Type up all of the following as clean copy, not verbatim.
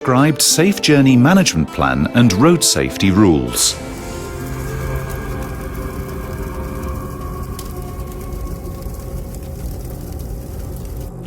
Prescribed Safe Journey Management Plan and Road Safety Rules.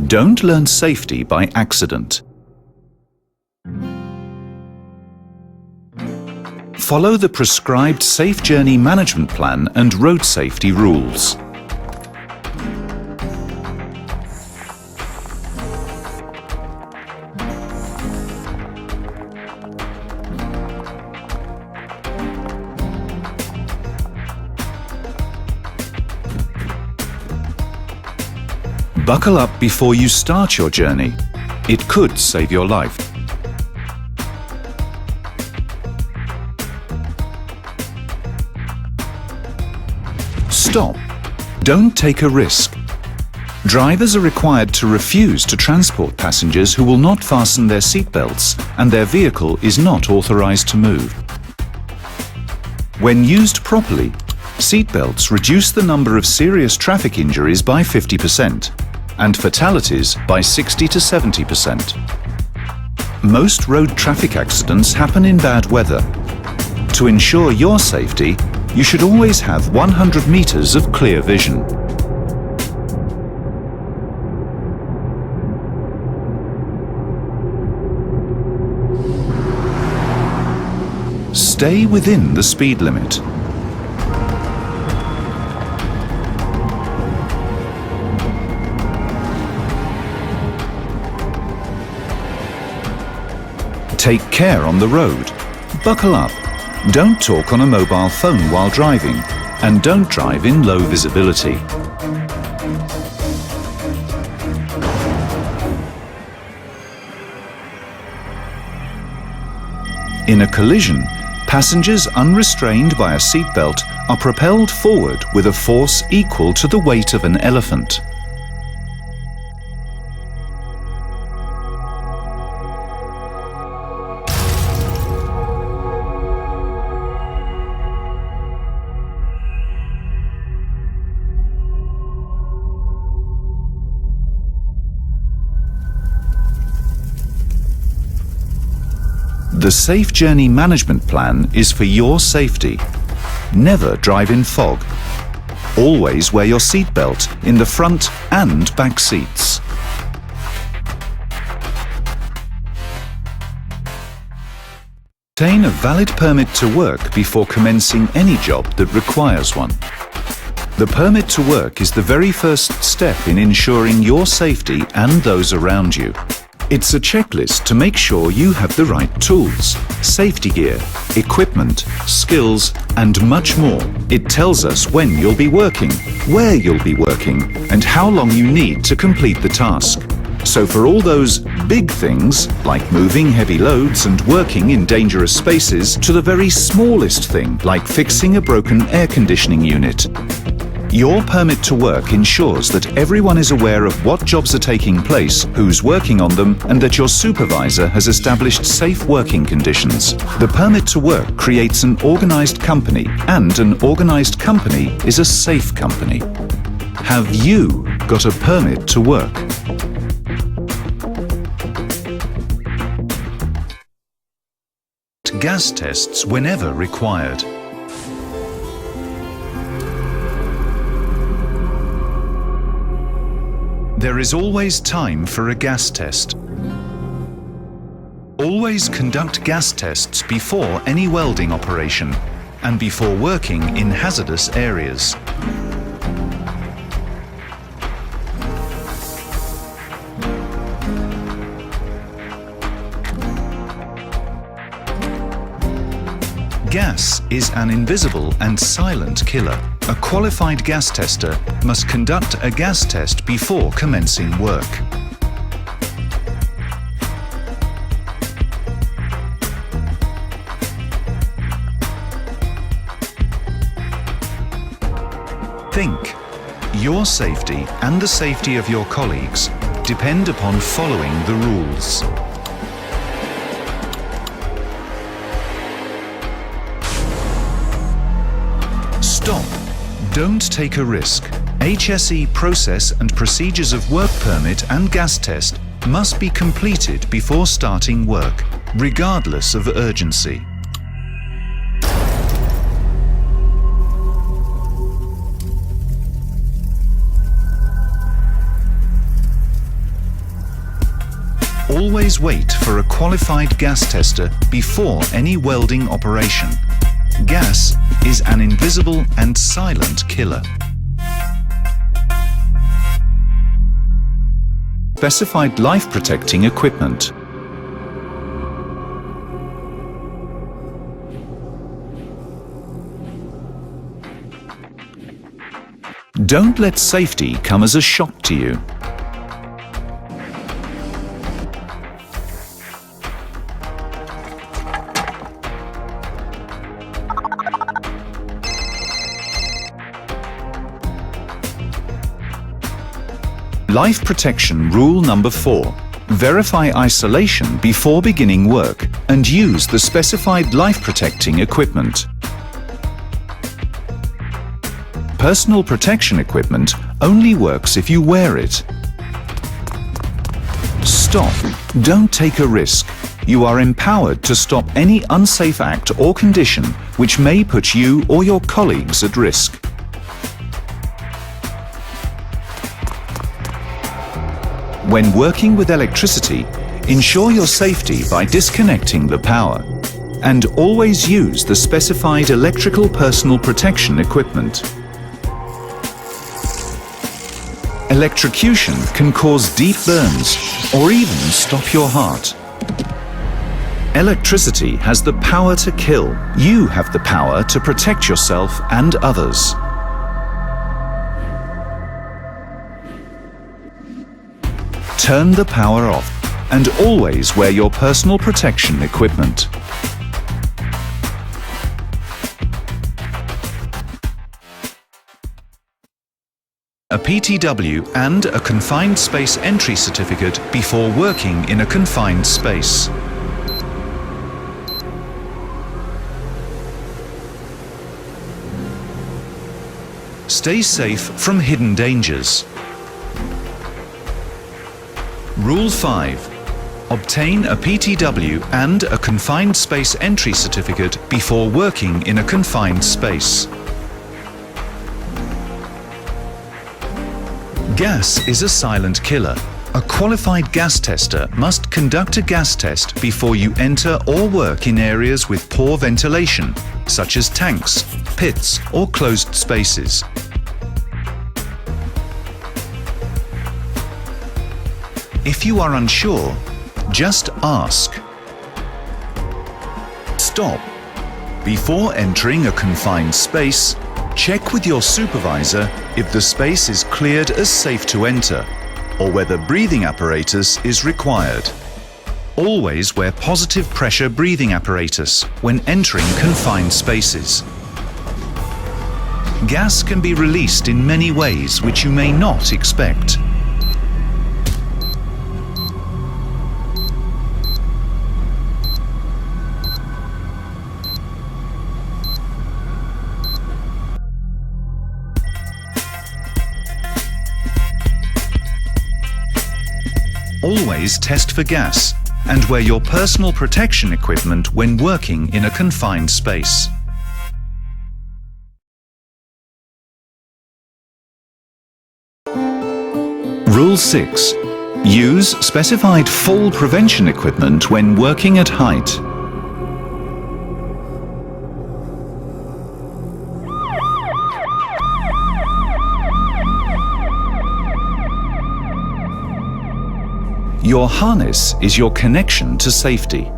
Don't learn safety by accident. Follow the prescribed Safe Journey Management Plan and Road Safety Rules. Buckle up before you start your journey. It could save your life. Stop. Don't take a risk. Drivers are required to refuse to transport passengers who will not fasten their seatbelts and their vehicle is not authorized to move. When used properly, seatbelts reduce the number of serious traffic injuries by 50% and fatalities by 60 to 70%. Most road traffic accidents happen in bad weather. To ensure your safety, you should always have 100 meters of clear vision. Stay within the speed limit. Take care on the road. Buckle up. Don't talk on a mobile phone while driving, and don't drive in low visibility. In a collision, passengers unrestrained by a seatbelt are propelled forward with a force equal to the weight of an elephant. The Safe Journey Management Plan is for your safety. Never drive in fog. Always wear your seatbelt in the front and back seats. Obtain a valid permit to work before commencing any job that requires one. The permit to work is the very first step in ensuring your safety and those around you. It's a checklist to make sure you have the right tools, safety gear, equipment, skills, and much more. It tells us when you'll be working, where you'll be working, and how long you need to complete the task. So for all those big things, like moving heavy loads and working in dangerous spaces, to the very smallest thing, like fixing a broken air conditioning unit, your permit to work ensures that everyone is aware of what jobs are taking place, who's working on them, and that your supervisor has established safe working conditions. The permit to work creates an organized company, and an organized company is a safe company. Have you got a permit to work? Gas tests whenever required. There is always time for a gas test. Always conduct gas tests before any welding operation and before working in hazardous areas. Gas is an invisible and silent killer. A qualified gas tester must conduct a gas test before commencing work. Think. Your safety and the safety of your colleagues depend upon following the rules. Stop. Don't take a risk. HSE process and procedures of work permit and gas test must be completed before starting work. regardless of urgency. Always wait for a qualified gas tester before any welding operation. Gas is an invisible and silent killer. Specified life-protecting equipment. Don't let safety come as a shock to you. Life protection rule number 4. Verify isolation before beginning work and use the specified life protecting equipment. Personal protection equipment only works if you wear it. Stop. Don't take a risk. You are empowered to stop any unsafe act or condition which may put you or your colleagues at risk. When working with electricity, ensure your safety by disconnecting the power and always use the specified electrical personal protection equipment. Electrocution can cause deep burns or even stop your heart. Electricity has the power to kill. You have the power to protect yourself and others. Turn the power off and always wear your personal protection equipment. A PTW and a confined space entry certificate before working in a confined space. Stay safe from hidden dangers. Rule 5. Obtain a PTW and a confined space entry certificate before working in a confined space. Gas is a silent killer. A qualified gas tester must conduct a gas test before you enter or work in areas with poor ventilation, such as tanks, pits, or closed spaces. If you are unsure, just ask. Stop. Before entering a confined space, check with your supervisor if the space is cleared as safe to enter or whether breathing apparatus is required. Always wear positive pressure breathing apparatus when entering confined spaces. Gas can be released in many ways which you may not expect. Always test for gas and wear your personal protection equipment when working in a confined space. Rule 6. Use specified fall prevention equipment when working at height. Your harness is your connection to safety.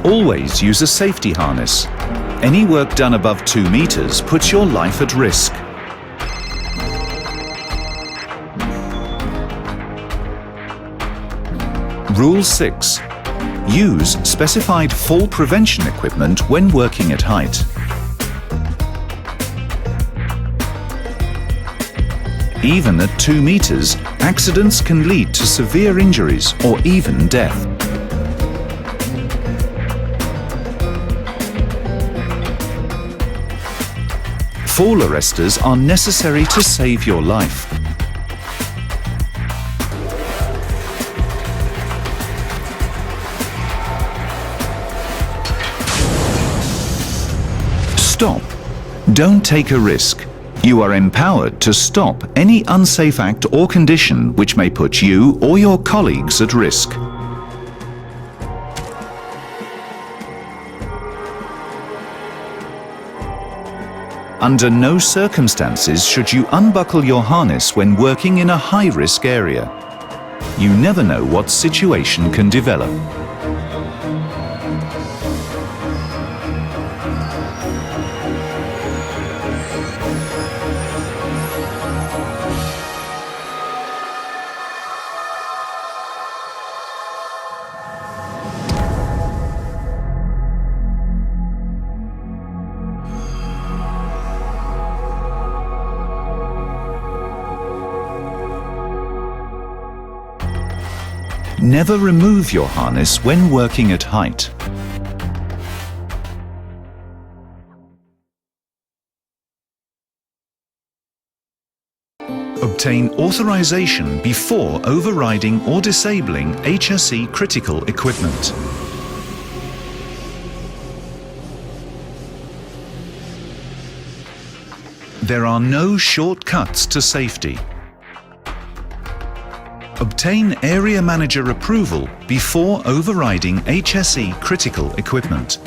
Always use a safety harness. Any work done above 2 meters puts your life at risk. Rule 6. Use specified fall prevention equipment when working at height. Even at 2 meters, accidents can lead to severe injuries or even death. Fall arresters are necessary to save your life. Stop. Don't take a risk. You are empowered to stop any unsafe act or condition which may put you or your colleagues at risk. Under no circumstances should you unbuckle your harness when working in a high-risk area. You never know what situation can develop. Never remove your harness when working at height. Obtain authorization before overriding or disabling HSE critical equipment. There are no shortcuts to safety. Obtain Area Manager approval before overriding HSE critical equipment.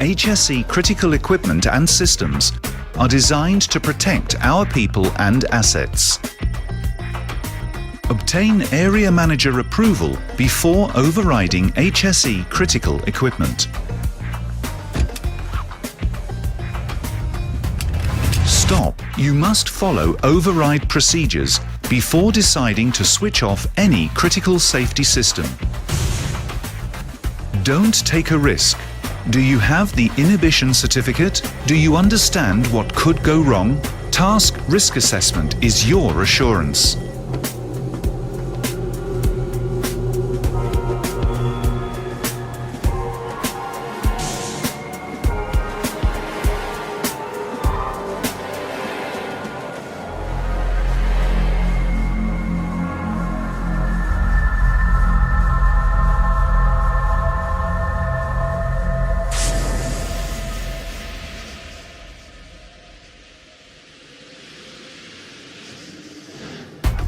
HSE critical equipment and systems are designed to protect our people and assets. Obtain Area Manager approval before overriding HSE critical equipment. Stop. You must follow override procedures before deciding to switch off any critical safety system. Don't take a risk. Do you have the inhibition certificate? Do you understand what could go wrong? Task risk assessment is your assurance.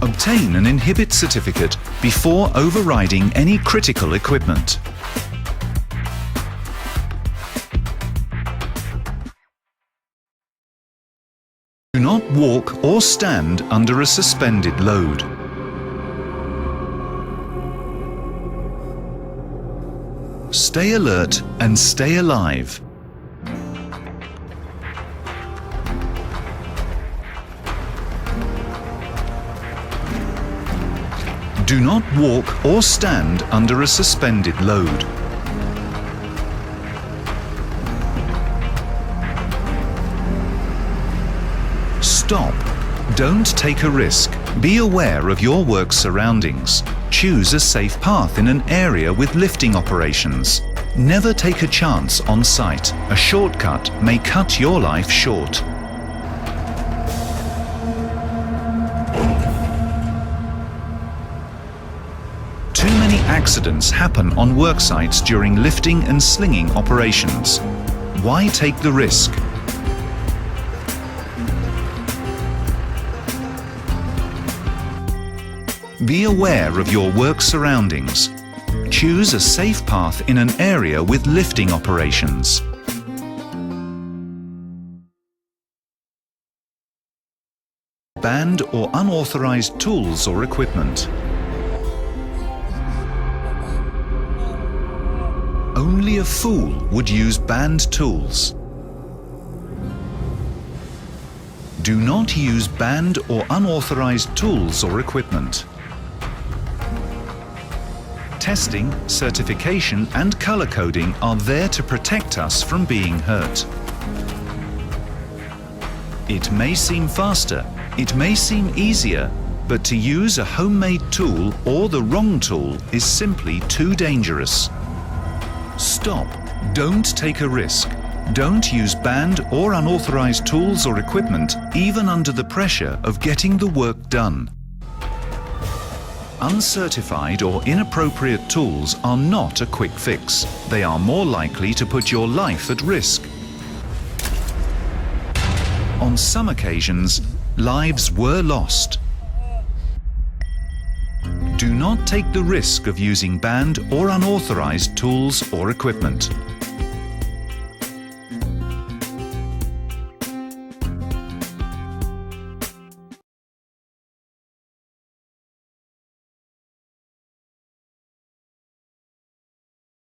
Obtain an Inhibit certificate before overriding any critical equipment. Do not walk or stand under a suspended load. Stay alert and stay alive. Do not walk or stand under a suspended load. Stop. Don't take a risk. Be aware of your work surroundings. Choose a safe path in an area with lifting operations. Never take a chance on site. A shortcut may cut your life short. Too many accidents happen on work sites during lifting and slinging operations. Why take the risk? Be aware of your work surroundings. Choose a safe path in an area with lifting operations. Banned or unauthorized tools or equipment. Only a fool would use banned tools. Do not use banned or unauthorized tools or equipment. Testing, certification and color coding are there to protect us from being hurt. It may seem faster, it may seem easier, but to use a homemade tool or the wrong tool is simply too dangerous. Stop. Don't take a risk. Don't use banned or unauthorized tools or equipment, even under the pressure of getting the work done. Uncertified or inappropriate tools are not a quick fix. They are more likely to put your life at risk. On some occasions, lives were lost. Do not take the risk of using banned or unauthorized tools or equipment.